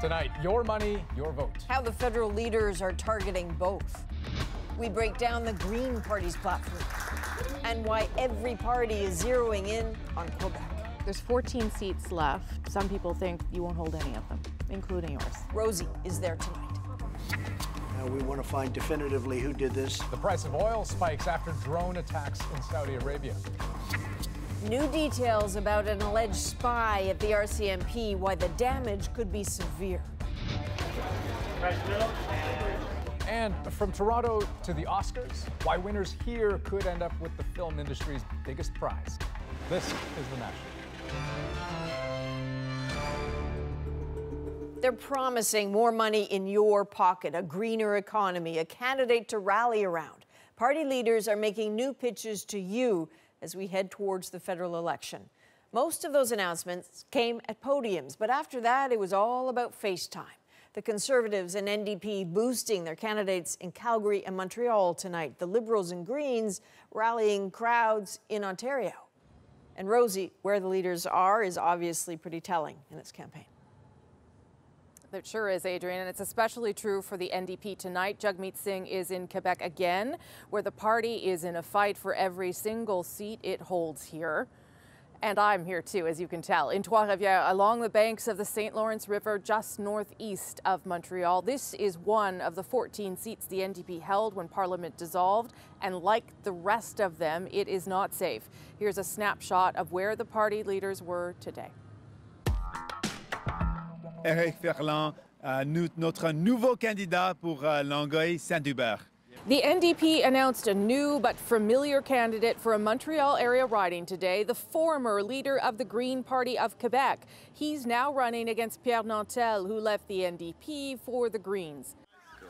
Tonight, your money, your vote. How the federal leaders are targeting both. We break down the Green Party's platform and why every party is zeroing in on Quebec. There's 14 seats left. Some people think you won't hold any of them, including yours. Rosie is there tonight. We want to find definitively who did this. The price of oil spikes after drone attacks in Saudi Arabia. New details about an alleged spy at the RCMP, why the damage could be severe. And from Toronto to the Oscars, why winners here could end up with the film industry's biggest prize. This is The National. They're promising more money in your pocket, a greener economy, a candidate to rally around. Party leaders are making new pitches to you as we head towards the federal election. Most of those announcements came at podiums, but after that, it was all about FaceTime. The Conservatives and NDP boosting their candidates in Calgary and Montreal tonight. The Liberals and Greens rallying crowds in Ontario. And Rosie, where the leaders are, is obviously pretty telling in this campaign. It sure is, Adrian, and it's especially true for the NDP tonight. Jagmeet Singh is in Quebec again, where the party is in a fight for every single seat it holds here. And I'm here too, as you can tell, in Trois-Rivières, along the banks of the St. Lawrence River, just northeast of Montreal. This is one of the 14 seats the NDP held when Parliament dissolved, and like the rest of them, it is not safe. Here's a snapshot of where the party leaders were today. Éric Ferland, notre nouveau candidat pour Longueuil-Saint-Hubert. The NDP announced a new but familiar candidate for a Montreal area riding today, the former leader of the Green Party of Quebec. He's now running against Pierre Nantel, who left the NDP for the Greens.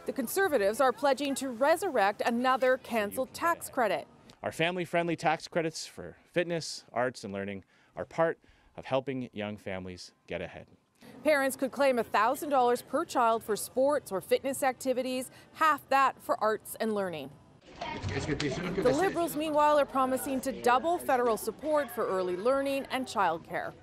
The Conservatives are pledging to resurrect another cancelled tax credit. Our family-friendly tax credits for fitness, arts, and learning are part of helping young families get ahead. Parents could claim $1,000 per child for sports or fitness activities, half that for arts and learning. The Liberals, meanwhile, are promising to double federal support for early learning and childcare.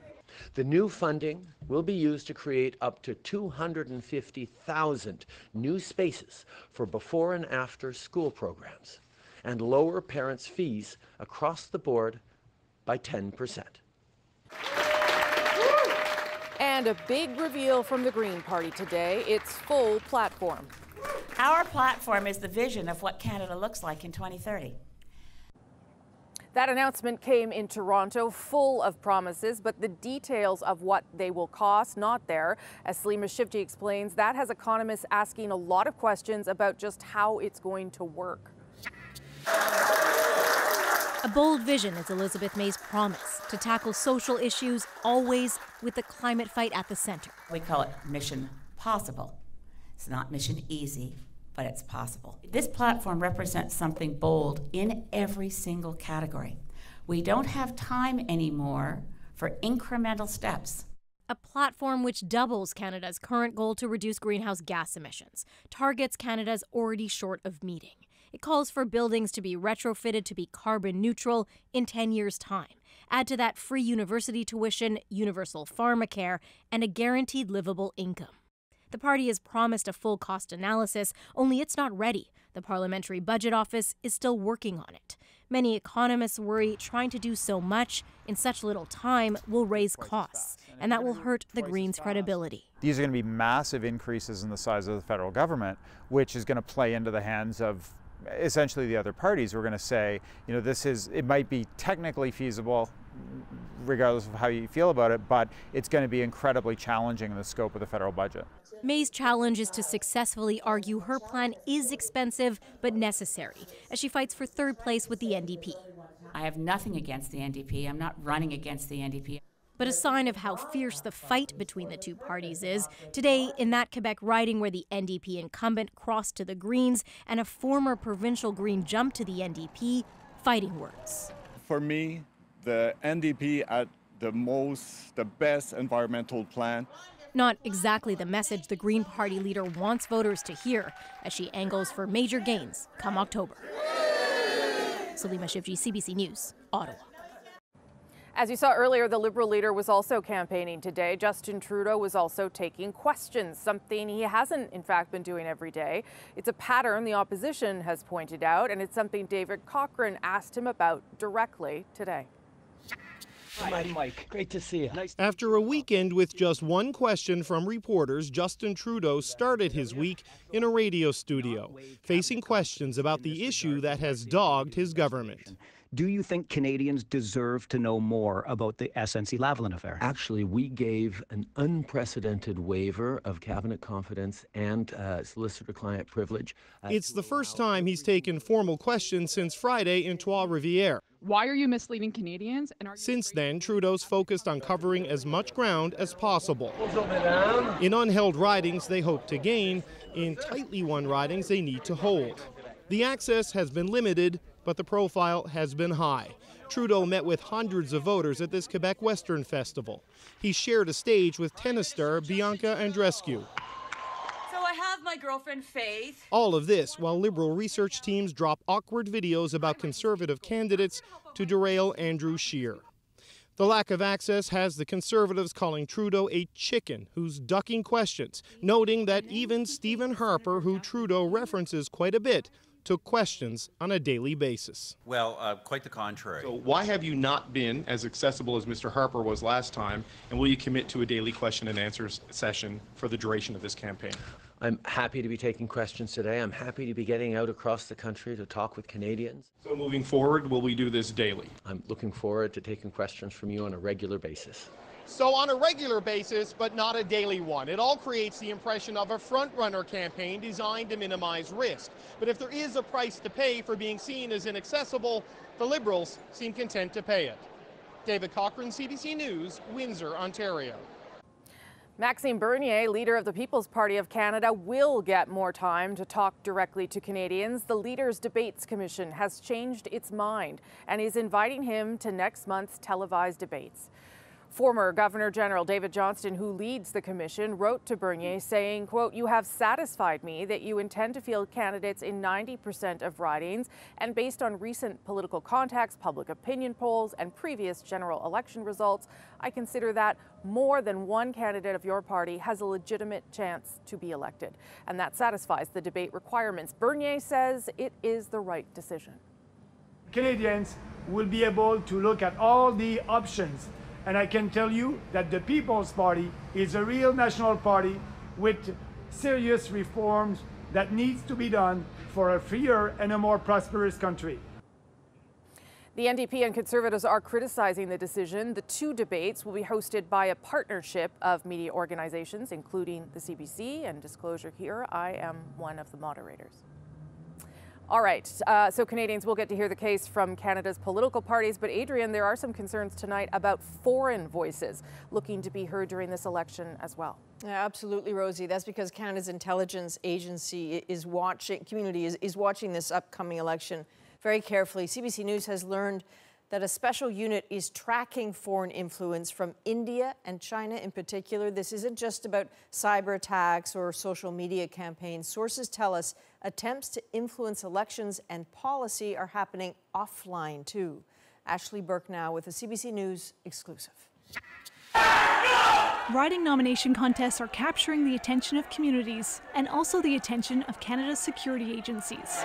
The new funding will be used to create up to 250,000 new spaces for before and after school programs and lower parents' fees across the board by 10%. And a big reveal from the Green Party today, its full platform. Our platform is the vision of what Canada looks like in 2030. That announcement came in Toronto, full of promises, but the details of what they will cost, not there. As Salima Shivji explains, that has economists asking a lot of questions about just how it's going to work. A bold vision is Elizabeth May's promise to tackle social issues, always with the climate fight at the center. We call it Mission Possible. It's not Mission Easy, but it's possible. This platform represents something bold in every single category. We don't have time anymore for incremental steps. A platform which doubles Canada's current goal to reduce greenhouse gas emissions, targets Canada's already short of meeting. It calls for buildings to be retrofitted to be carbon neutral in 10 years' time. Add to that free university tuition, universal pharmacare, and a guaranteed livable income. The party has promised a full cost analysis, only it's not ready. The Parliamentary Budget Office is still working on it. Many economists worry trying to do so much in such little time will raise costs, and that will hurt the Greens' credibility. These are going to be massive increases in the size of the federal government, which is going to play into the hands of essentially the other parties. We're going to say, you know, it might be technically feasible, regardless of how you feel about it, but it's going to be incredibly challenging in the scope of the federal budget. May's challenge is to successfully argue her plan is expensive but necessary, as she fights for third place with the NDP. I have nothing against the NDP. I'm not running against the NDP. But a sign of how fierce the fight between the two parties is, today in that Quebec riding where the NDP incumbent crossed to the Greens and a former provincial Green jumped to the NDP, fighting words. For me, the NDP had the best environmental plan. Not exactly the message the Green Party leader wants voters to hear as she angles for major gains come October. Salima Shivji, CBC News, Ottawa. As you saw earlier, the Liberal leader was also campaigning today. Justin Trudeau was also taking questions, something he hasn't, in fact, been doing every day. It's a pattern the opposition has pointed out, and it's something David Cochrane asked him about directly today. Hi, Mike. Great to see you. After a weekend with just one question from reporters, Justin Trudeau started his week in a radio studio, facing questions about the issue that has dogged his government. Do you think Canadians deserve to know more about the SNC-Lavalin affair? Actually, we gave an unprecedented waiver of cabinet confidence and solicitor-client privilege. It's the first time he's taken formal questions since Friday in Trois-Rivières. Why are you misleading Canadians? Since then, Trudeau's focused on covering as much ground as possible. In unheld ridings they hope to gain, in tightly won ridings they need to hold. The access has been limited, but the profile has been high. Trudeau met with hundreds of voters at this Quebec Western Festival. He shared a stage with tennis star Bianca Andreescu. So I have my girlfriend Faith. All of this while Liberal research teams drop awkward videos about Conservative candidates to derail Andrew Scheer. The lack of access has the Conservatives calling Trudeau a chicken who's ducking questions, noting that even Stephen Harper, who Trudeau references quite a bit, took questions on a daily basis. Well, quite the contrary. So why have you not been as accessible as Mr. Harper was last time, and will you commit to a daily question and answer session for the duration of this campaign? I'm happy to be taking questions today. I'm happy to be getting out across the country to talk with Canadians. So moving forward, will we do this daily? I'm looking forward to taking questions from you on a regular basis. So on a regular basis, but not a daily one. It all creates the impression of a front-runner campaign designed to minimize risk. But if there is a price to pay for being seen as inaccessible, the Liberals seem content to pay it. David Cochrane, CBC News, Windsor, Ontario. Maxime Bernier, leader of the People's Party of Canada, will get more time to talk directly to Canadians. The Leaders' Debates Commission has changed its mind and is inviting him to next month's televised debates. Former Governor General David Johnston, who leads the commission, wrote to Bernier saying, quote, "You have satisfied me that you intend to field candidates in 90% of ridings, and based on recent political contacts, public opinion polls, and previous general election results, I consider that more than one candidate of your party has a legitimate chance to be elected. And that satisfies the debate requirements." Bernier says it is the right decision. Canadians will be able to look at all the options. And I can tell you that the People's Party is a real national party with serious reforms that needs to be done for a freer and a more prosperous country. The NDP and Conservatives are criticizing the decision. The two debates will be hosted by a partnership of media organizations, including the CBC, and disclosure here, I am one of the moderators. All right, so Canadians will get to hear the case from Canada's political parties, but Adrian, there are some concerns tonight about foreign voices looking to be heard during this election as well. Yeah, absolutely, Rosie. That's because Canada's intelligence agency is watching this upcoming election very carefully. CBC News has learned that a special unit is tracking foreign influence from India and China in particular. This isn't just about cyber attacks or social media campaigns. Sources tell us attempts to influence elections and policy are happening offline too. Ashley Burke now with a CBC News exclusive. Riding nomination contests are capturing the attention of communities and also the attention of Canada's security agencies.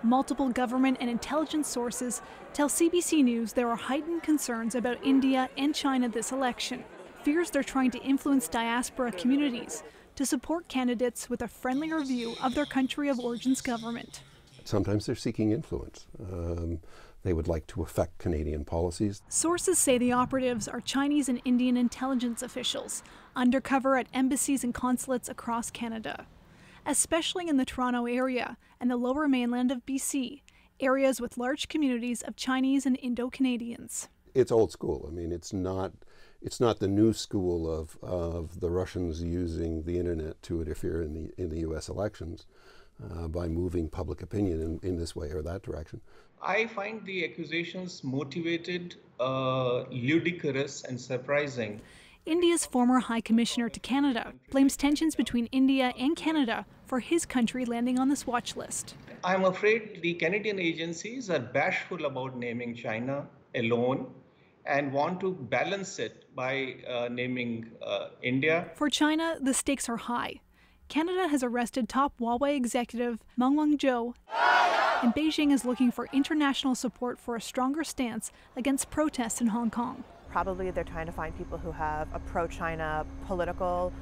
Multiple government and intelligence sources tell CBC News there are heightened concerns about India and China this election. Fears they're trying to influence diaspora communities to support candidates with a friendlier view of their country of origin's government. Sometimes they're seeking influence. They would like to affect Canadian policies. Sources say the operatives are Chinese and Indian intelligence officials, undercover at embassies and consulates across Canada, especially in the Toronto area and the lower mainland of BC, areas with large communities of Chinese and Indo-Canadians. It's old school. I mean, it's not the new school of the Russians using the internet to interfere in the U.S. elections by moving public opinion in this way or that direction. I find the accusations motivated, ludicrous and surprising. India's former High Commissioner to Canada blames tensions between India and Canada for his country landing on this watch list. I'm afraid the Canadian agencies are bashful about naming China alone and want to balance it by naming India. For China, the stakes are high. Canada has arrested top Huawei executive Meng Wanzhou, and Beijing is looking for international support for a stronger stance against protests in Hong Kong. Probably they're trying to find people who have a pro-China political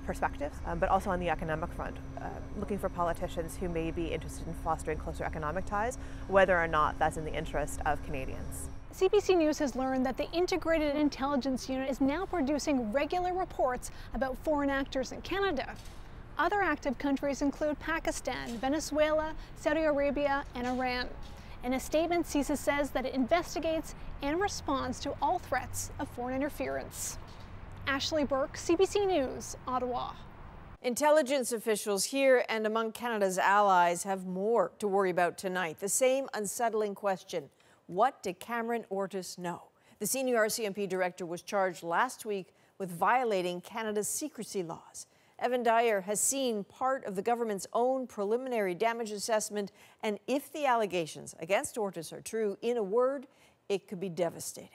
perspective, but also on the economic front, looking for politicians who may be interested in fostering closer economic ties, whether or not that's in the interest of Canadians. CBC News has learned that the Integrated Intelligence Unit is now producing regular reports about foreign actors in Canada. Other active countries include Pakistan, Venezuela, Saudi Arabia, and Iran. In a statement, CISA says that it investigates and responds to all threats of foreign interference. Ashley Burke, CBC News, Ottawa. Intelligence officials here and among Canada's allies have more to worry about tonight. The same unsettling question: what did Cameron Ortis know? The senior RCMP director was charged last week with violating Canada's secrecy laws. Evan Dyer has seen part of the government's own preliminary damage assessment, and if the allegations against Ortis are true, in a word, it could be devastating.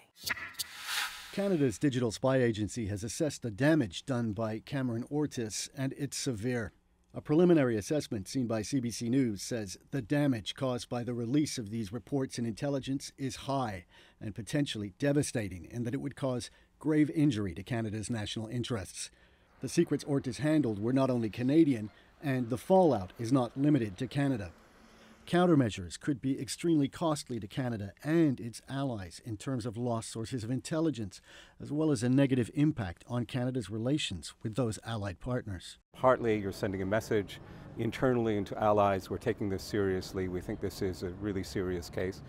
Canada's digital spy agency has assessed the damage done by Cameron Ortis, and it's severe. A preliminary assessment seen by CBC News says the damage caused by the release of these reports in intelligence is high and potentially devastating, and that it would cause grave injury to Canada's national interests. The secrets Ortis handled were not only Canadian, and the fallout is not limited to Canada. Countermeasures could be extremely costly to Canada and its allies in terms of lost sources of intelligence, as well as a negative impact on Canada's relations with those allied partners. Partly you're sending a message internally into allies, we're taking this seriously, we think this is a really serious case.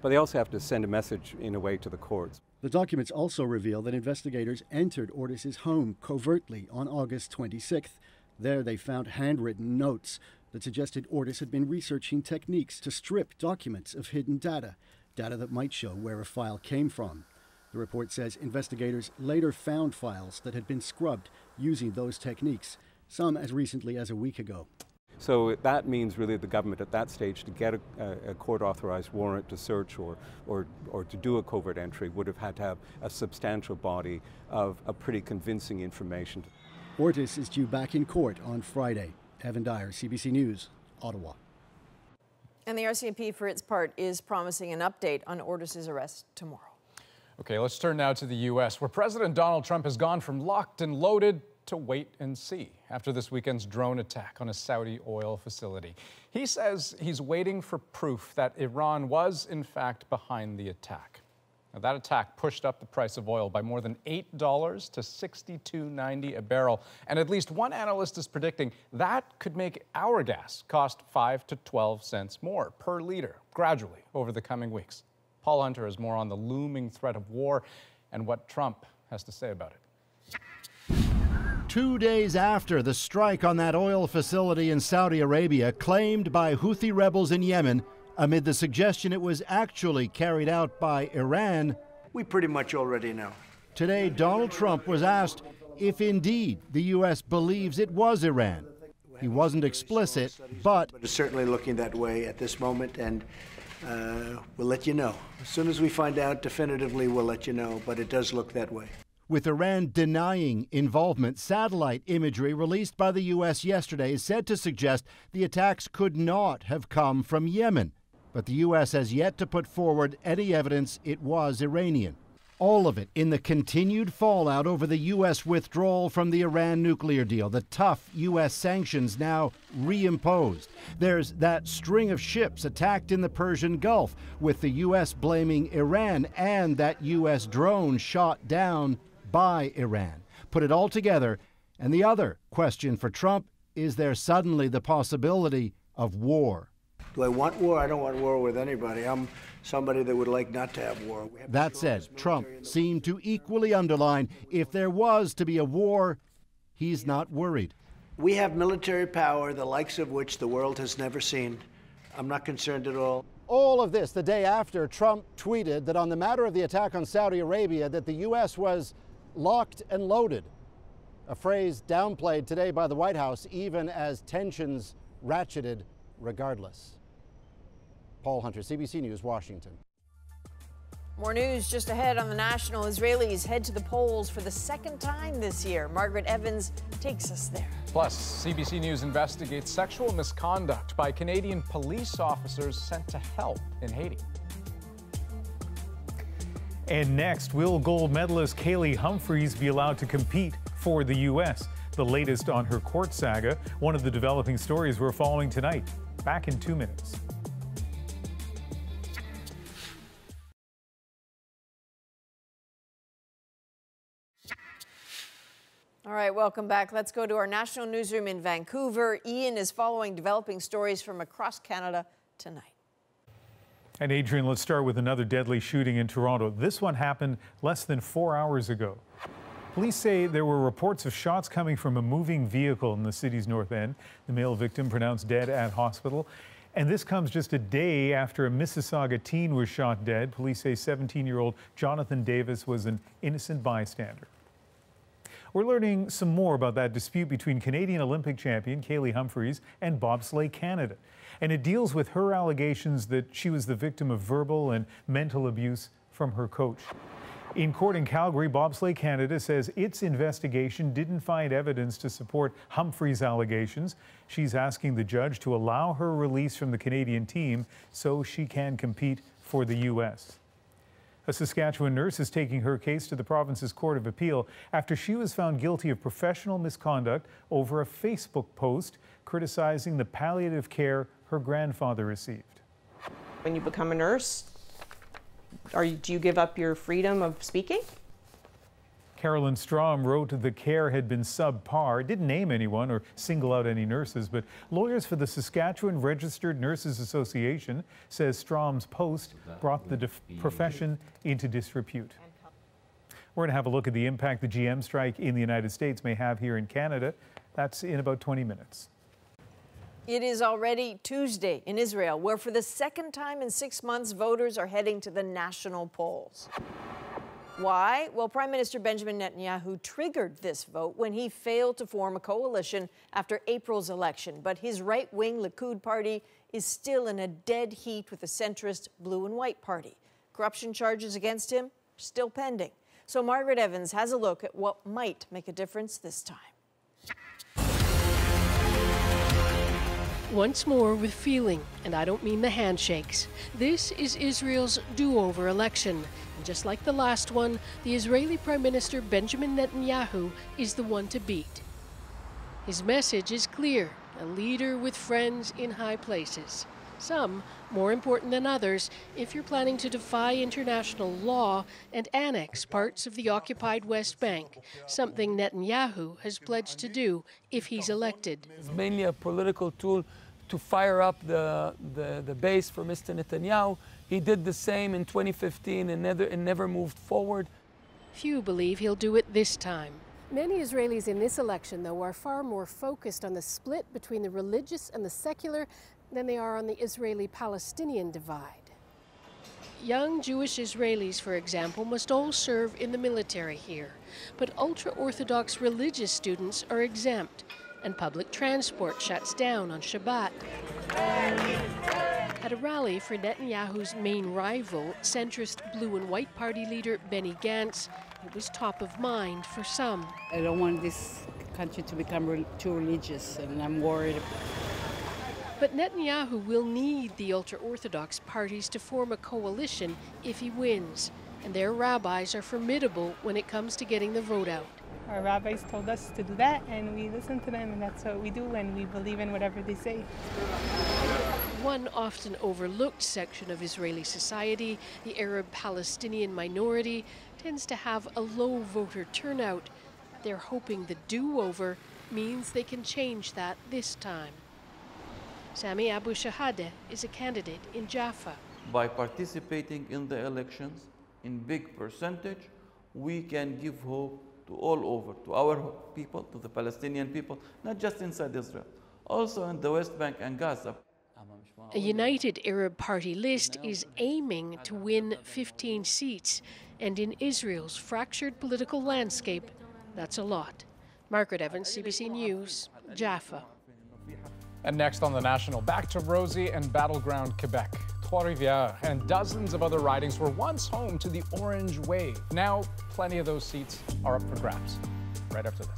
But they also have to send a message in a way to the courts. The documents also reveal that investigators entered Ortis's home covertly on August 26th. There they found handwritten notes that suggested Ortis had been researching techniques to strip documents of hidden data that might show where a file came from. The report says investigators later found files that had been scrubbed using those techniques, some as recently as a week ago. So that means really the government at that stage to get a court-authorized warrant to search or to do a covert entry would have had to have a substantial body of pretty convincing information. Ortis is due back in court on Friday. Evan Dyer, CBC News, Ottawa. And the RCMP, for its part, is promising an update on Ortis's arrest tomorrow. Okay, let's turn now to the U.S., where President Donald Trump has gone from locked and loaded to wait and see after this weekend's drone attack on a Saudi oil facility. He says he's waiting for proof that Iran was, in fact, behind the attack. Now, that attack pushed up the price of oil by more than $8 to $62.90 a barrel. And at least one analyst is predicting that could make our gas cost 5 to 12 cents more per liter gradually over the coming weeks. Paul Hunter has more on the looming threat of war and what Trump has to say about it. 2 days after the strike on that oil facility in Saudi Arabia, claimed by Houthi rebels in Yemen, amid the suggestion it was actually carried out by Iran, we pretty much already know. Today, Donald Trump was asked if indeed the U.S. believes it was Iran. He wasn't explicit, but it's certainly looking that way at this moment, and we'll let you know. As soon as we find out definitively, we'll let you know, but it does look that way. With Iran denying involvement, satellite imagery released by the U.S. yesterday is said to suggest the attacks could not have come from Yemen. But the U.S. has yet to put forward any evidence it was Iranian. All of it in the continued fallout over the U.S. withdrawal from the Iran nuclear deal, the tough U.S. sanctions now reimposed. There's that string of ships attacked in the Persian Gulf, with the U.S. blaming Iran, and that U.S. drone shot down by Iran. Put it all together, and the other question for Trump: is there suddenly the possibility of war? Do I want war? I don't want war with anybody. I'm somebody that would like not to have war. That said, Trump seemed to equally underline if there was to be a war, he's not worried. We have military power, the likes of which the world has never seen. I'm not concerned at all. All of this the day after Trump tweeted that on the matter of the attack on Saudi Arabia, that the U.S. was locked and loaded, a phrase downplayed today by the White House, even as tensions ratcheted regardless. Paul Hunter, CBC News, Washington. More news just ahead on the National. Israelis head to the polls for the second time this year. Margaret Evans takes us there. Plus, CBC News investigates sexual misconduct by Canadian police officers sent to help in Haiti. And next, will gold medalist Kaillie Humphries be allowed to compete for the U.S.? The latest on her court saga, one of the developing stories we're following tonight. Back in 2 minutes. All right, welcome back. Let's go to our national newsroom in Vancouver. Ian is following developing stories from across Canada tonight. And Adrian, let's start with another deadly shooting in Toronto. This one happened less than 4 hours ago. Police say there were reports of shots coming from a moving vehicle in the city's north end. The male victim pronounced dead at hospital. And this comes just a day after a Mississauga teen was shot dead. Police say 17-year-old Jonathan Davis was an innocent bystander. We're learning some more about that dispute between Canadian Olympic champion Kaillie Humphries and Bobsleigh Canada. And it deals with her allegations that she was the victim of verbal and mental abuse from her coach. In court in Calgary, Bobsleigh Canada says its investigation didn't find evidence to support Humphries' allegations. She's asking the judge to allow her release from the Canadian team so she can compete for the U.S. A Saskatchewan nurse is taking her case to the province's Court of Appeal after she was found guilty of professional misconduct over a Facebook post criticizing the palliative care her grandfather received. When you become a nurse, do you give up your freedom of speaking? Carolyn Strom wrote the care had been subpar. Didn't name anyone or single out any nurses, but lawyers for the Saskatchewan Registered Nurses Association says Strom's post brought the profession into disrepute. We're going to have a look at the impact the GM strike in the United States may have here in Canada. That's in about 20 minutes. It is already Tuesday in Israel, where for the second time in 6 months, voters are heading to the national polls. Why? Well, Prime Minister Benjamin Netanyahu triggered this vote when he failed to form a coalition after April's election. But his right-wing Likud party is still in a dead heat with the centrist Blue and White Party. Corruption charges against him are still pending. So Margaret Evans has a look at what might make a difference this time. Once more with feeling, and I don't mean the handshakes. This is Israel's do-over election. And just like the last one, the Israeli Prime Minister Benjamin Netanyahu is the one to beat. His message is clear, a leader with friends in high places. Some more important than others if you're planning to defy international law and annex parts of the occupied West Bank, something Netanyahu has pledged to do if he's elected. It's mainly a political tool to fire up the base for Mr. Netanyahu. He did the same in 2015 and never moved forward. Few believe he'll do it this time. Many Israelis in this election, though, are far more focused on the split between the religious and the secular than they are on the Israeli-Palestinian divide. Young Jewish Israelis, for example, must all serve in the military here. But ultra-Orthodox religious students are exempt, and public transport shuts down on Shabbat. At a rally for Netanyahu's main rival, centrist Blue and White Party leader Benny Gantz, it was top of mind for some. I don't want this country to become too religious, and I'm worried. But Netanyahu will need the ultra-Orthodox parties to form a coalition if he wins. And their rabbis are formidable when it comes to getting the vote out. Our rabbis told us to do that, and we listen to them, and that's what we do, and we believe in whatever they say. One often overlooked section of Israeli society, the Arab-Palestinian minority, tends to have a low voter turnout. They're hoping the do-over means they can change that this time. Sami Abu Shahadeh is a candidate in Jaffa. By participating in the elections in big percentage, we can give hope to all over, to our people, to the Palestinian people, not just inside Israel, also in the West Bank and Gaza. A united Arab party list is aiming to win 15 seats, and in Israel's fractured political landscape, that's a lot. Margaret Evans, CBC News, Jaffa. And next on the National, back to Rosie and battleground Quebec. Trois-Rivières and dozens of other ridings were once home to the orange wave. Now, plenty of those seats are up for grabs. Right after this.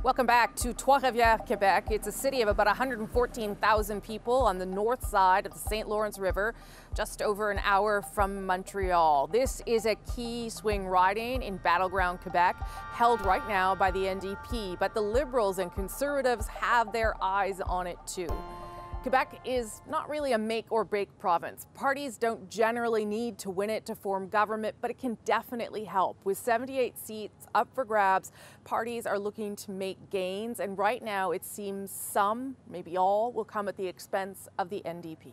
Welcome back to Trois-Rivières, Quebec. It's a city of about 114,000 people on the north side of the St. Lawrence River, just over an hour from Montreal. This is a key swing riding in battleground Quebec, held right now by the NDP, but the Liberals and Conservatives have their eyes on it too. Quebec is not really a make or break province. Parties don't generally need to win it to form government, but it can definitely help. With 78 seats up for grabs, parties are looking to make gains, and right now it seems some, maybe all, will come at the expense of the NDP.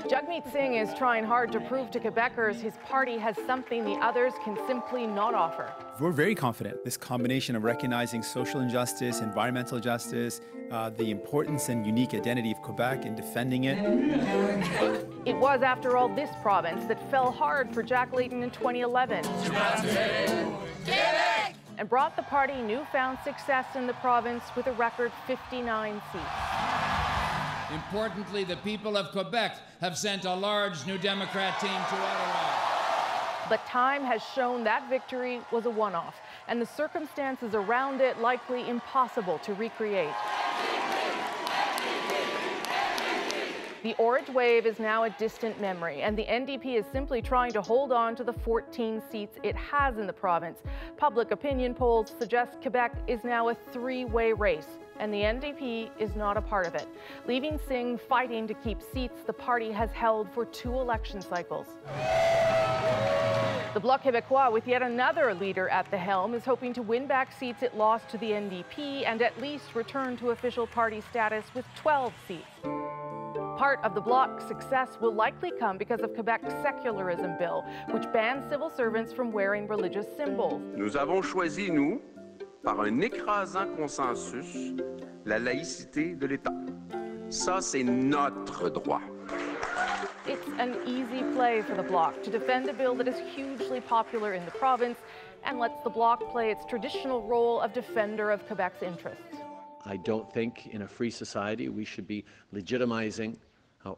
Jagmeet Singh is trying hard to prove to Quebecers his party has something the others can simply not offer. We're very confident this combination of recognizing social injustice, environmental justice, the importance and unique identity of Quebec and defending it. It was, after all, this province that fell hard for Jack Layton in 2011 and brought the party newfound success in the province with a record 59 seats. Importantly, the people of Quebec have sent a large New Democrat team to Ottawa. But time has shown that victory was a one-off, and the circumstances around it likely impossible to recreate. The orange wave is now a distant memory, and the NDP is simply trying to hold on to the 14 seats it has in the province. Public opinion polls suggest Quebec is now a three-way race, and the NDP is not a part of it, leaving Singh fighting to keep seats the party has held for 2 election cycles. The Bloc Québécois, with yet another leader at the helm, is hoping to win back seats it lost to the NDP and at least return to official party status with 12 seats. Part of the Bloc's success will likely come because of Quebec's secularism bill, which bans civil servants from wearing religious symbols. Nous avons choisi, nous, par un écrasant consensus, la laïcité de l'État. Ça, c'est notre droit. It's an easy play for the Bloc to defend a bill that is hugely popular in the province and lets the Bloc play its traditional role of defender of Quebec's interests. I don't think in a free society we should be legitimizing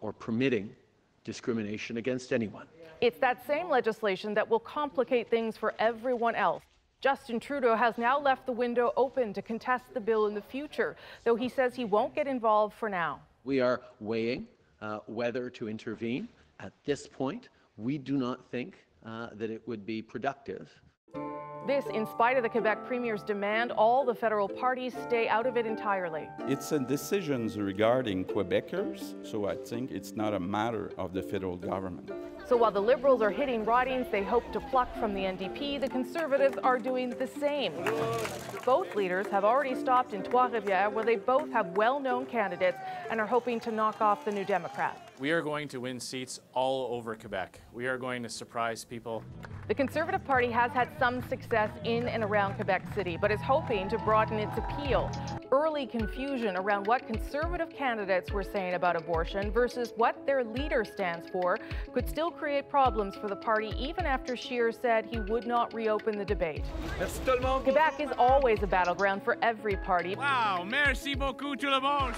or permitting discrimination against anyone. It's that same legislation that will complicate things for everyone else. Justin Trudeau has now left the window open to contest the bill in the future, though he says he won't get involved for now. We are weighing whether to intervene. At this point, we do not think that it would be productive. This, in spite of the Quebec Premier's demand all the federal parties stay out of it entirely. It's a decision regarding Quebecers, so I think it's not a matter of the federal government. So while the Liberals are hitting ridings they hope to pluck from the NDP, the Conservatives are doing the same. Both leaders have already stopped in Trois-Rivières, where they both have well-known candidates and are hoping to knock off the New Democrat. We are going to win seats all over Quebec. We are going to surprise people. The Conservative Party has had some success in and around Quebec City, but is hoping to broaden its appeal. Early confusion around what Conservative candidates were saying about abortion versus what their leader stands for could still create problems for the party even after Scheer said he would not reopen the debate. Quebec is always a battleground for every party. Wow, merci beaucoup tout le monde.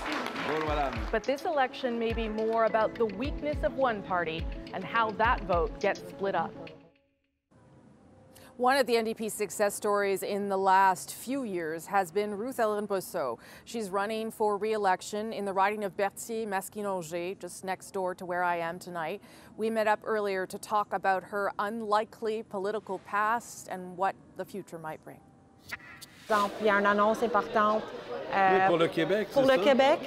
But this election may be more about the weakness of one party and how that vote gets split up. One of the NDP's success stories in the last few years has been Ruth Ellen Bousseau. She's running for re-election in the riding of Berthier-Masquinongé, just next door to where I am tonight. We met up earlier to talk about her unlikely political past and what the future might bring. Il y a une annonce importante pour le Québec. Pour le Québec.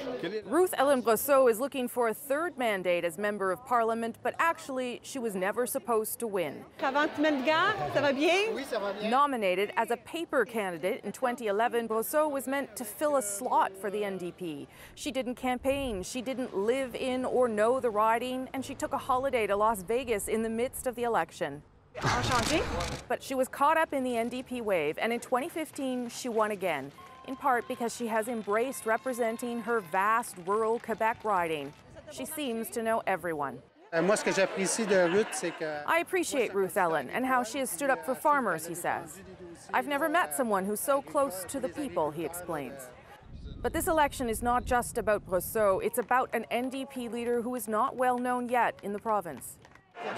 Ruth Ellen Bousseau is looking for a third mandate as Member of Parliament, but actually she was never supposed to win. Avant que tu mettes le gars, ça va bien? Oui, ça va bien. Nominated as a paper candidate in 2011, Bousseau was meant to fill a slot for the NDP. She didn't campaign, she didn't live in or know the riding, and she took a holiday to Las Vegas in the midst of the election. But she was caught up in the NDP wave, and in 2015 she won again, in part because she has embraced representing her vast rural Quebec riding. She seems to know everyone. I I appreciate Ruth Ellen and how she has stood up for farmers, he says. I've never met someone who's so close to the people, he explains. But this election is not just about Brosseau, it's about an NDP leader who is not well known yet in the province.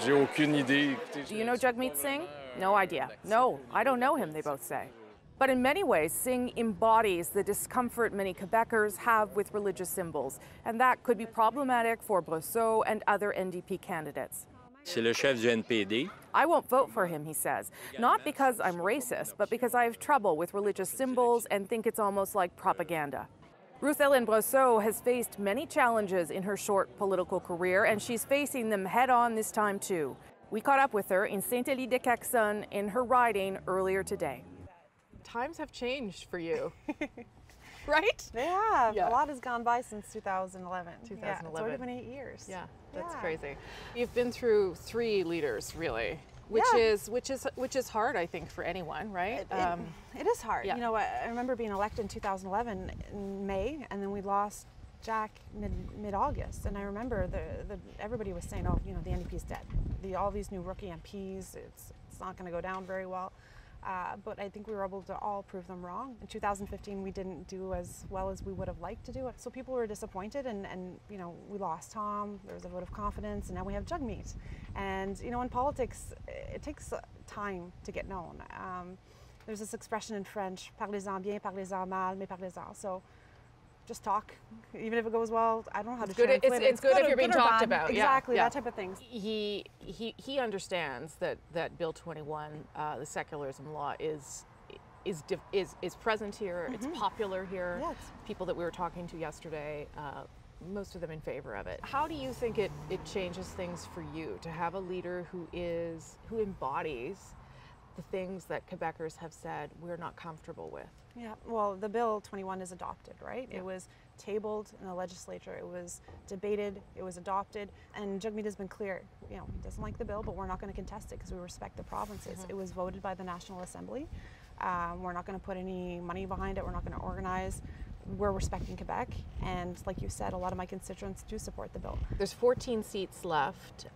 J'ai aucune idée. Do you know Jagmeet Singh? No idea. No, I don't know him, they both say. But in many ways, Singh embodies the discomfort many Quebecers have with religious symbols, and that could be problematic for Brosseau and other NDP candidates. C'est le chef du NPD. I won't vote for him, he says, not because I'm racist, but because I have trouble with religious symbols and think it's almost like propaganda. Ruth Ellen Brosseau has faced many challenges in her short political career, and she's facing them head-on this time, too. We caught up with her in Saint-Élie-de-Caxton in her riding earlier today. Times have changed for you, right? They have. Yeah. A lot has gone by since 2011. 2011. Yeah, it's already been 8 years. Yeah, that's crazy. You've been through 3 leaders, really, which is hard, I think, for anyone, right? It is hard. Yeah. You know, I remember being elected in 2011 in May, and then we lost Jack mid-August, and I remember everybody was saying, "Oh, you know, the NDP's dead. All these new rookie MPs, it's not going to go down very well." But I think we were able to all prove them wrong. In 2015, we didn't do as well as we would have liked to do. So people were disappointed, and you know, we lost Tom. There was a vote of confidence, and now we have Jagmeet. And you know, in politics, it takes time to get known. There's this expression in French: "Parlez-en bien, parlez-en mal, mais parlez-en." So just talk, even if it goes well. I don't know how to translate it. It's good if you're being talked about. Exactly, that type of thing. He understands that Bill 21, the secularism law, is present here. It's popular here. Yes. People that we were talking to yesterday, most of them in favor of it. How do you think it changes things for you to have a leader who embodies the things that Quebecers have said we're not comfortable with? Yeah, well, the Bill 21 is adopted, right? Yeah. It was tabled in the legislature, it was debated, it was adopted, and Jagmeet has been clear, you know, he doesn't like the bill, but we're not going to contest it because we respect the provinces. It was voted by the National Assembly. We're not going to put any money behind it, we're not going to organize. We're respecting Quebec, and like you said, a lot of my constituents do support the bill. There's 14 seats left.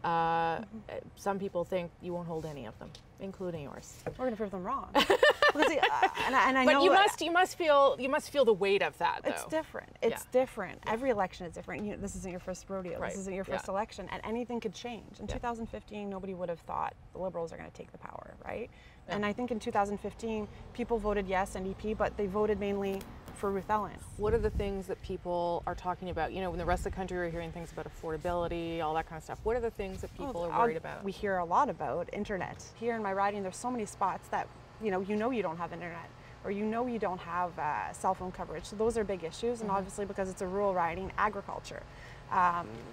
Some people think you won't hold any of them, including yours. We're going to prove them wrong. And I but know you must feel the weight of that, though. It's different. It's different. Every election is different. You know, this isn't your first rodeo. Right. This isn't your first election, and anything could change. In 2015, nobody would have thought the Liberals are going to take the power, right? Yeah. And I think in 2015, people voted yes, NDP, but they voted mainly for Ruth Ellen. What are the things that people are talking about? You know, when the rest of the country are hearing things about affordability, all that kind of stuff. What are the things that people are worried about? We hear a lot about internet. Here in my riding, there's so many spots that you don't have internet, or you don't have cell phone coverage. So those are big issues, and obviously because it's a rural riding, agriculture.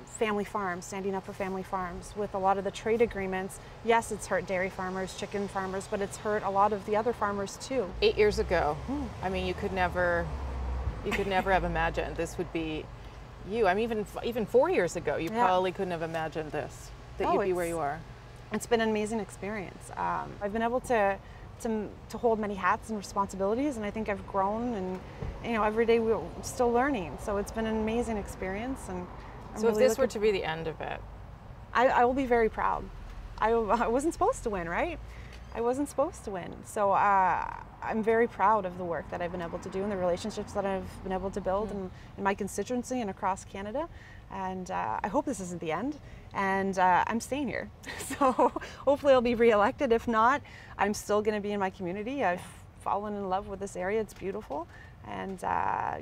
Family farms, standing up for family farms. With a lot of the trade agreements, yes, it's hurt dairy farmers, chicken farmers, but it's hurt a lot of the other farmers too. 8 years ago, I mean, you could never have imagined this would be you. I mean, even 4 years ago, you probably couldn't have imagined this, that you'd be where you are. It's been an amazing experience. I've been able to hold many hats and responsibilities, and I think I've grown, and you know, every day we're still learning. So it's been an amazing experience, and so if this were to be the end of it, I will be very proud. I wasn't supposed to win, right? I wasn't supposed to win. So I'm very proud of the work that I've been able to do and the relationships that I've been able to build in my constituency and across Canada. And I hope this isn't the end. And I'm staying here. So hopefully I'll be re-elected. If not, I'm still going to be in my community. I've fallen in love with this area. It's beautiful. And,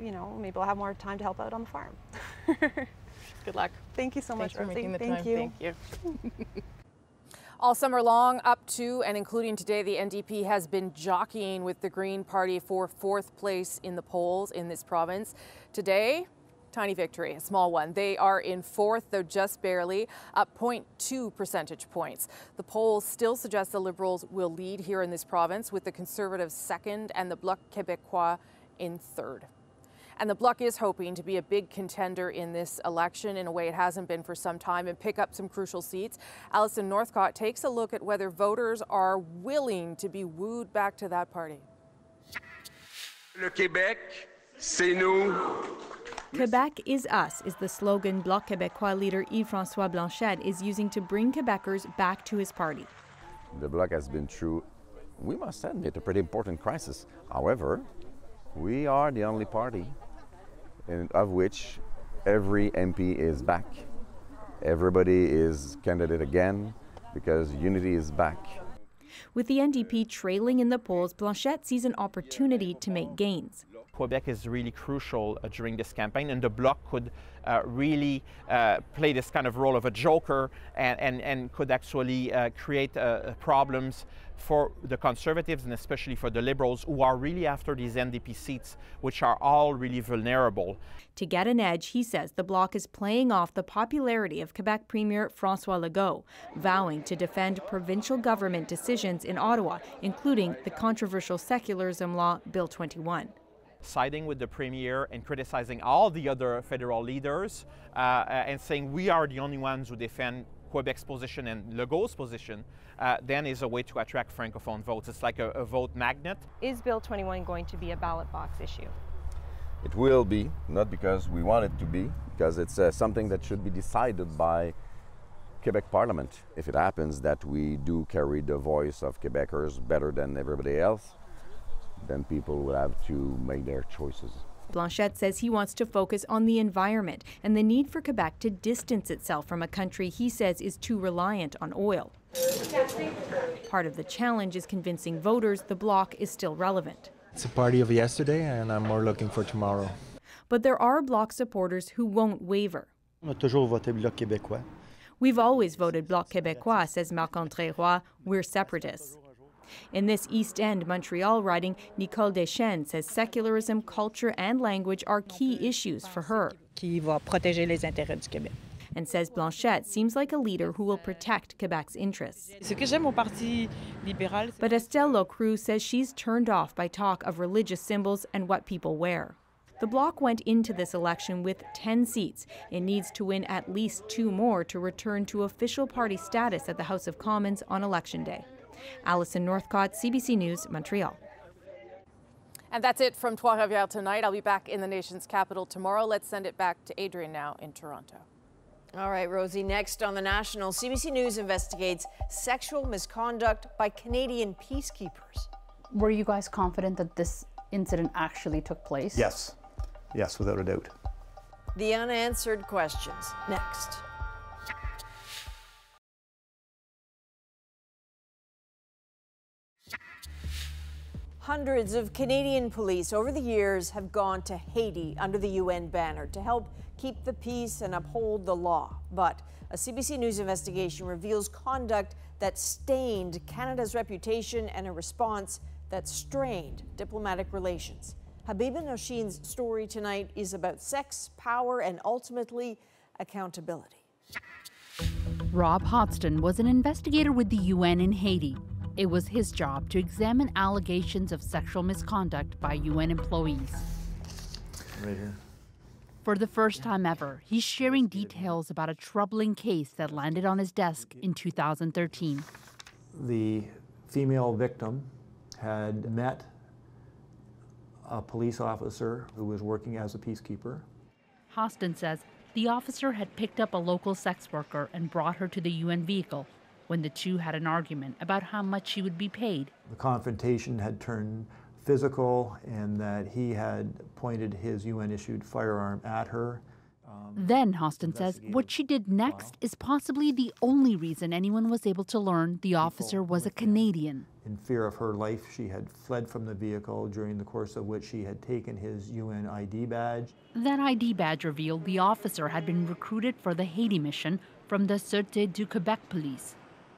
you know, maybe I'll have more time to help out on the farm. Good luck. Thank you so much for making the time. Thank you. All summer long, up to and including today, the NDP has been jockeying with the Green Party for 4th place in the polls in this province. Today, tiny victory, a small one. They are in 4th, though just barely, up 0.2 percentage points. The polls still suggest the Liberals will lead here in this province, with the Conservatives 2nd and the Bloc Québécois in 3rd. And the Bloc is hoping to be a big contender in this election in a way it hasn't been for some time and pick up some crucial seats. Alison Northcott takes a look at whether voters are willing to be wooed back to that party. Le Québec, c'est nous. Quebec is us is the slogan Bloc Québécois leader Yves-François Blanchet is using to bring Quebecers back to his party. The Bloc has been through, we must admit, a pretty important crisis. However, we are the only party of which every MP is back. Everybody is candidate again because unity is back. With the NDP trailing in the polls, Blanchet sees an opportunity to make gains. Quebec is really crucial during this campaign, and the Bloc could really play this kind of role of a joker and could actually create problems for the Conservatives and especially for the Liberals, who are really after these NDP seats, which are all really vulnerable. To get an edge, he says the Bloc is playing off the popularity of Quebec Premier François Legault, vowing to defend provincial government decisions in Ottawa, including the controversial secularism law, Bill 21. Siding with the Premier and criticizing all the other federal leaders and saying we are the only ones who defend Quebec's position and Legault's position, then is a way to attract Francophone votes. It's like a vote magnet. Is Bill 21 going to be a ballot box issue? It will be, not because we want it to be, because it's something that should be decided by Quebec Parliament. If it happens that we do carry the voice of Quebecers better than everybody else, then people will have to make their choices. Blanchet says he wants to focus on the environment and the need for Quebec to distance itself from a country he says is too reliant on oil. Part of the challenge is convincing voters the Bloc is still relevant. It's a party of yesterday, and I'm more looking for tomorrow. But there are Bloc supporters who won't waver. On a toujours voté Bloc québécois. We've always voted Bloc Québécois, says Marc-André Roy. We're separatists. In this East End Montreal riding, Nicole Deschênes says secularism, culture and language are key issues for her. Qui va protéger les intérêts du Québec. And says Blanchet seems like a leader who will protect Quebec's interests. Ce que j'aime au Parti libéral. But Estelle Locroux says she's turned off by talk of religious symbols and what people wear. The Bloc went into this election with 10 seats. It needs to win at least 2 more to return to official party status at the House of Commons on Election Day. Alison Northcott, CBC News, Montreal. And that's it from Trois-Rivières tonight. I'll be back in the nation's capital tomorrow. Let's send it back to Adrian now in Toronto. All right, Rosie, next on The National, CBC News investigates sexual misconduct by Canadian peacekeepers. Were you guys confident that this incident actually took place? Yes. Yes, without a doubt. The unanswered questions, next. Hundreds of Canadian police over the years have gone to Haiti under the UN banner to help keep the peace and uphold the law. But a CBC News investigation reveals conduct that stained Canada's reputation and a response that strained diplomatic relations. Habiba Noshin's story tonight is about sex, power, and ultimately accountability. Rob Hodgson was an investigator with the UN in Haiti. It was his job to examine allegations of sexual misconduct by UN employees. Right here. For the first time ever, he's sharing details about a troubling case that landed on his desk in 2013. The female victim had met a police officer who was working as a peacekeeper. Hodgson says the officer had picked up a local sex worker and brought her to the UN vehicle when the two had an argument about how much she would be paid. The confrontation had turned physical and that he had pointed his UN-issued firearm at her. Then, Hodgson says, what she did next is possibly the only reason anyone was able to learn the officer was a Canadian. In fear of her life, she had fled from the vehicle, during the course of which she had taken his UN ID badge. That ID badge revealed the officer had been recruited for the Haiti mission from the Sûreté du Québec police.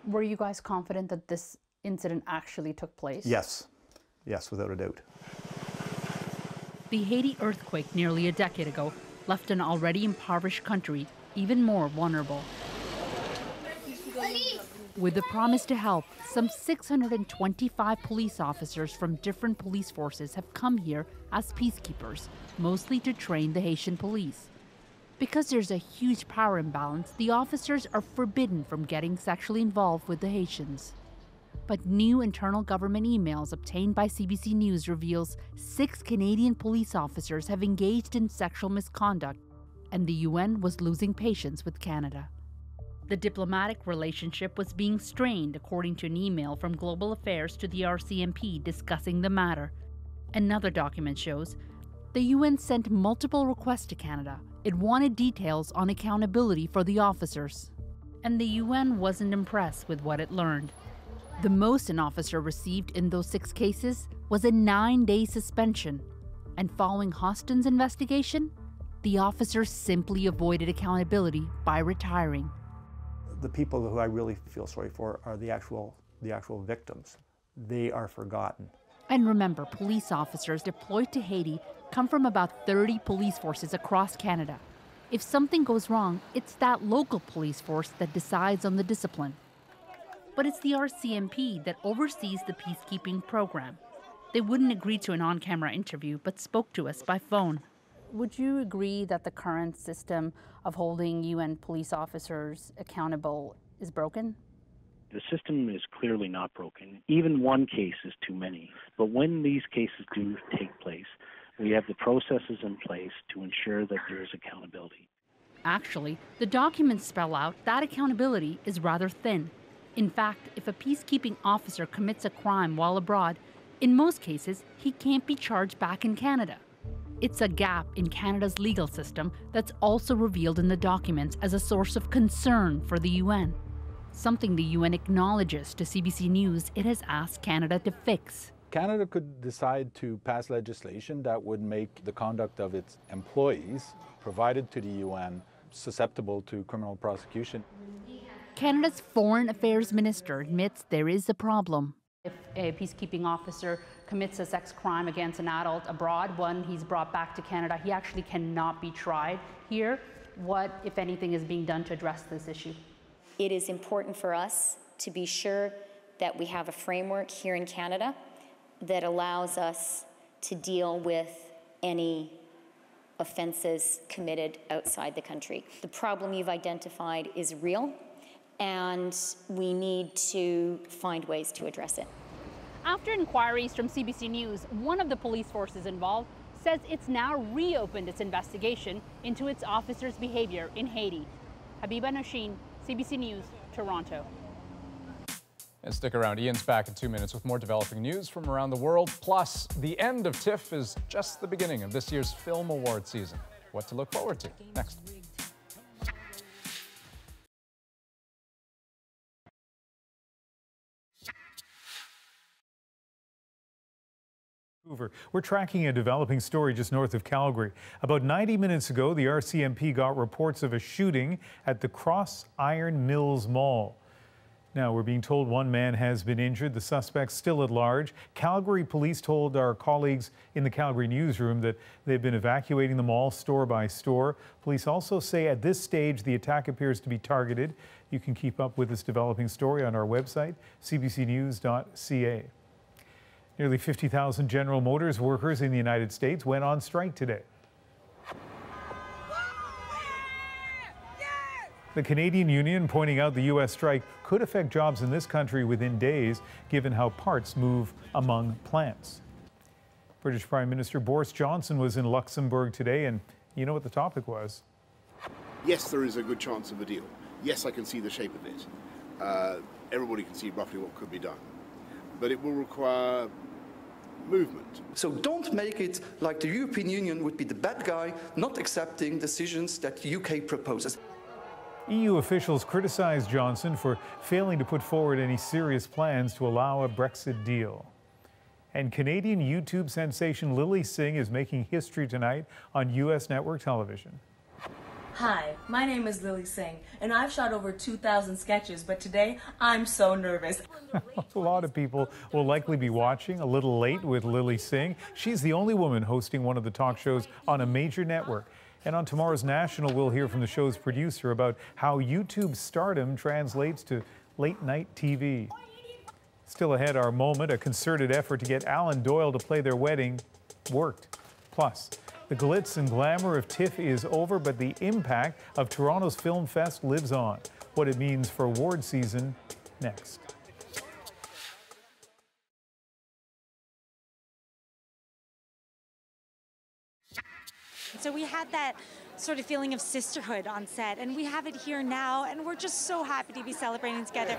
Were you guys confident that this incident actually took place? Yes. Yes, without a doubt. The Haiti earthquake nearly a decade ago left an already impoverished country even more vulnerable. With the promise to help, some 625 police officers from different police forces have come here as peacekeepers, mostly to train the Haitian police. Because there's a huge power imbalance, the officers are forbidden from getting sexually involved with the Haitians. But new internal government emails obtained by CBC News reveals 6 Canadian police officers have engaged in sexual misconduct, and the UN was losing patience with Canada. The diplomatic relationship was being strained, according to an email from Global Affairs to the RCMP discussing the matter. Another document shows the UN sent multiple requests to Canada. It wanted details on accountability for the officers. And the UN wasn't impressed with what it learned. The most an officer received in those 6 cases was a 9-day suspension. And following Hostin's investigation, the officers simply avoided accountability by retiring. The people who I really feel sorry for are the actual victims. They are forgotten. And remember, police officers deployed to Haiti come from about 30 police forces across Canada. If something goes wrong, it's that local police force that decides on the discipline. But it's the RCMP that oversees the peacekeeping program. They wouldn't agree to an on-camera interview, but spoke to us by phone. Would you agree that the current system of holding UN police officers accountable is broken? The system is clearly not broken. Even one case is too many. But when these cases do take place, we have the processes in place to ensure that there is accountability. Actually, the documents spell out that accountability is rather thin. In fact, if a peacekeeping officer commits a crime while abroad, in most cases, he can't be charged back in Canada. It's a gap in Canada's legal system that's also revealed in the documents as a source of concern for the UN. Something the UN acknowledges to CBC News it has asked Canada to fix. Canada could decide to pass legislation that would make the conduct of its employees provided to the UN susceptible to criminal prosecution. Canada's Foreign Affairs Minister admits there is a problem. If a peacekeeping officer commits a sex crime against an adult abroad, when he's brought back to Canada, he actually cannot be tried here. What, if anything, is being done to address this issue? It is important for us to be sure that we have a framework here in Canada that allows us to deal with any offenses committed outside the country. The problem you've identified is real, and we need to find ways to address it. After inquiries from CBC News, one of the police forces involved says it's now reopened its investigation into its officers' behavior in Haiti. Habiba Nosheen, CBC News, Toronto. And stick around, Ian's back in 2 minutes with more developing news from around the world. Plus, the end of TIFF is just the beginning of this year's film award season. What to look forward to next. We're tracking a developing story just north of Calgary. About 90 minutes ago, the RCMP got reports of a shooting at the Cross Iron Mills Mall. Now, we're being told one man has been injured. The suspect's still at large. Calgary police told our colleagues in the Calgary newsroom that they've been evacuating the mall store by store. Police also say at this stage the attack appears to be targeted. You can keep up with this developing story on our website, cbcnews.ca. Nearly 50,000 General Motors workers in the United States went on strike today. The Canadian Union pointing out the U.S. strike could affect jobs in this country within days, given how parts move among plants. British Prime Minister Boris Johnson was in Luxembourg today, and you know what the topic was? Yes, there is a good chance of a deal. Yes, I can see the shape of it. Everybody can see roughly what could be done. But it will require movement. So don't make it like the European Union would be the bad guy, not accepting decisions that the UK proposes. EU officials criticized Johnson for failing to put forward any serious plans to allow a Brexit deal. And Canadian YouTube sensation Lily Singh is making history tonight on U.S. network television. Hi, my name is Lily Singh, and I've shot over 2,000 sketches, but today I'm so nervous. A lot of people will likely be watching A Little Late with Lily Singh. She's the only woman hosting one of the talk shows on a major network. And on tomorrow's National, we'll hear from the show's producer about how YouTube's stardom translates to late-night TV. Still ahead, our moment, a concerted effort to get Alan Doyle to play their wedding worked. Plus, the glitz and glamour of TIFF is over, but the impact of Toronto's Film Fest lives on. What it means for award season, next. So we had that sort of feeling of sisterhood on set, and we have it here now, and we're just so happy to be celebrating together.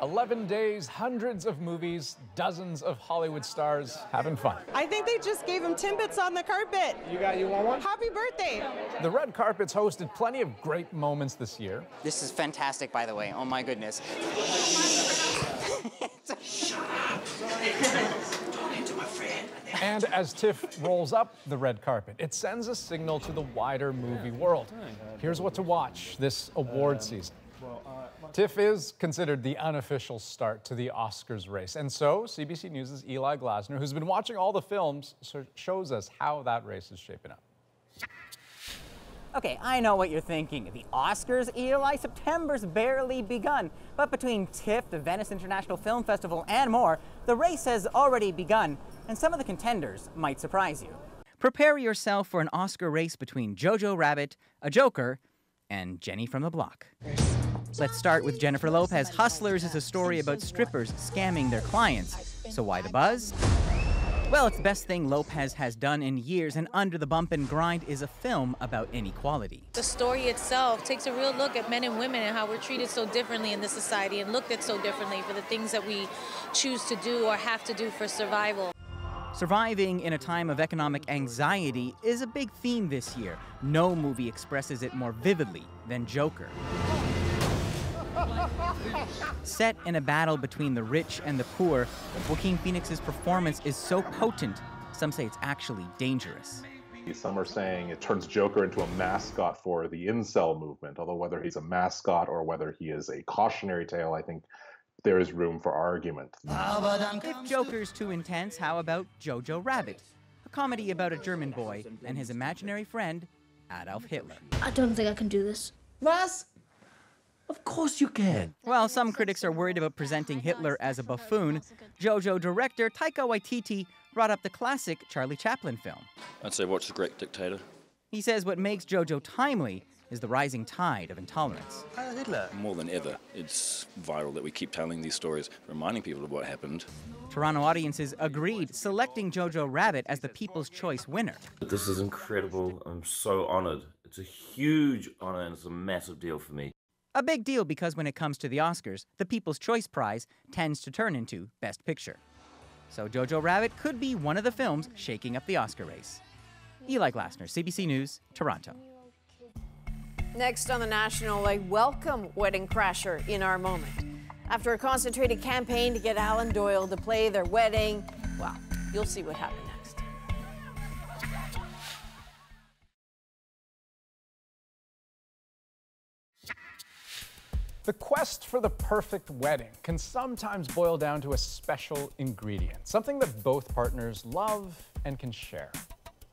11 days, hundreds of movies, dozens of Hollywood stars having fun. I think they just gave him Timbits on the carpet. You want one? Happy birthday. The red carpet's hosted plenty of great moments this year. This is fantastic, by the way. Oh my goodness. And as TIFF rolls up the red carpet, it sends a signal to the wider movie world. Here's what to watch this award season. TIFF is considered the unofficial start to the Oscars race. And so CBC News' Eli Glasner, who's been watching all the films, shows us how that race is shaping up. Okay, I know what you're thinking. The Oscars, Eli? September's barely begun. But between TIFF, the Venice International Film Festival, and more, the race has already begun, and some of the contenders might surprise you. Prepare yourself for an Oscar race between Jojo Rabbit, a Joker, and Jenny from the Block. Let's start with Jennifer Lopez. Hustlers is a story about strippers scamming their clients. So why the buzz? Well, it's the best thing Lopez has done in years, and Under the Bump and Grind is a film about inequality. The story itself takes a real look at men and women and how we're treated so differently in this society and looked at so differently for the things that we choose to do or have to do for survival. Surviving in a time of economic anxiety is a big theme this year. No movie expresses it more vividly than Joker. Set in a battle between the rich and the poor, Joaquin Phoenix's performance is so potent, some say it's actually dangerous. Some are saying it turns Joker into a mascot for the incel movement, although whether he's a mascot or whether he is a cautionary tale, I think there is room for argument. If Joker's too intense, how about Jojo Rabbit? A comedy about a German boy and his imaginary friend, Adolf Hitler. I don't think I can do this. Was? Of course you can. While some critics are worried about presenting Hitler as a buffoon, Jojo director Taika Waititi brought up the classic Charlie Chaplin film. I'd say watch The Great Dictator. He says what makes Jojo timely is the rising tide of intolerance. Hitler. More than ever, it's vital that we keep telling these stories, reminding people of what happened. Toronto audiences agreed, selecting Jojo Rabbit as the People's Choice winner. This is incredible. I'm so honored. It's a huge honor and it's a massive deal for me. A big deal because when it comes to the Oscars, the People's Choice Prize tends to turn into Best Picture. So Jojo Rabbit could be one of the films shaking up the Oscar race. Eli Glasner, CBC News, Toronto. Next on the National, a welcome wedding crasher in our moment. After a concentrated campaign to get Alan Doyle to play their wedding, well, you'll see what happened next. The quest for the perfect wedding can sometimes boil down to a special ingredient, something that both partners love and can share.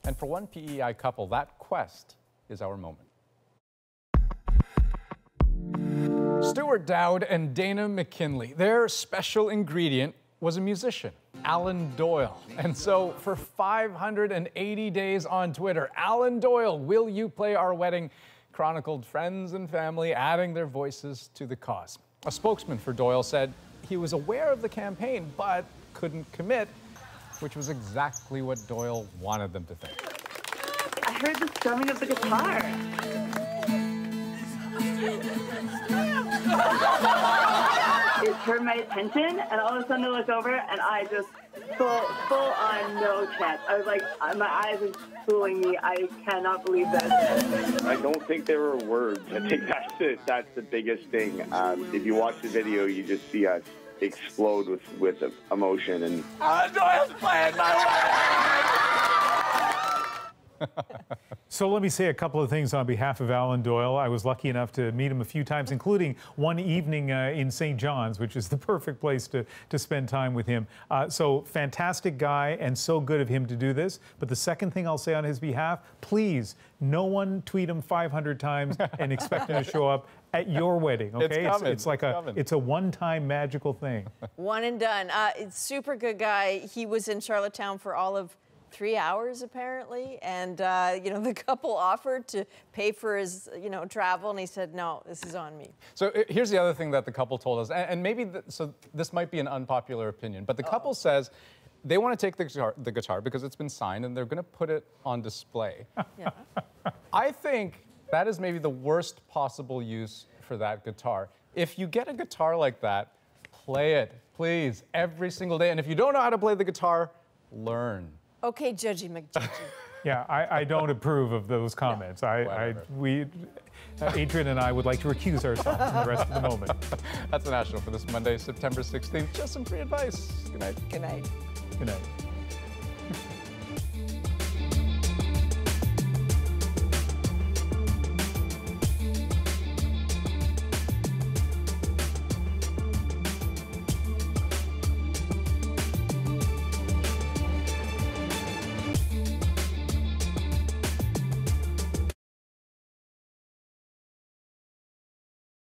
And for one PEI couple, that quest is our moment. Stuart Dowd and Dana McKinley, their special ingredient was a musician, Alan Doyle. And so for 580 days on Twitter, Alan Doyle, will you play our wedding? Chronicled friends and family adding their voices to the cause. A spokesman for Doyle said he was aware of the campaign but couldn't commit, which was exactly what Doyle wanted them to think. I heard the strumming of the guitar. It turned my attention, and all of a sudden I looked over, and I just full on no chance. I was like, my eyes are fooling me. I cannot believe this. I don't think there were words. I think that's the biggest thing. If you watch the video, you just see us explode with emotion. And Alan Doyle's playing my So let me say a couple of things on behalf of Alan Doyle. I was lucky enough to meet him a few times, including one evening in St. John's, which is the perfect place to spend time with him. So fantastic guy and so good of him to do this. But the second thing I'll say on his behalf, please, no one tweet him 500 times and expect him to show up at your wedding, okay? It's like it's a one-time magical thing. One and done. It's super good guy. He was in Charlottetown for all of 3 hours apparently, and the couple offered to pay for his travel, and he said, no, this is on me. So here's the other thing that the couple told us, and maybe so this might be an unpopular opinion, but the couple says they want to take the guitar because it's been signed and they're going to put it on display. Yeah. I think that is maybe the worst possible use for that guitar. If you get a guitar like that, play it, please, every single day. And if you don't know how to play the guitar, learn. Okay, Judgy McJudgy. Yeah, I don't approve of those comments. Adrian and I would like to recuse ourselves from the rest of the moment. That's the National for this Monday, September 16th. Just some free advice. Good night. Good night. Good night.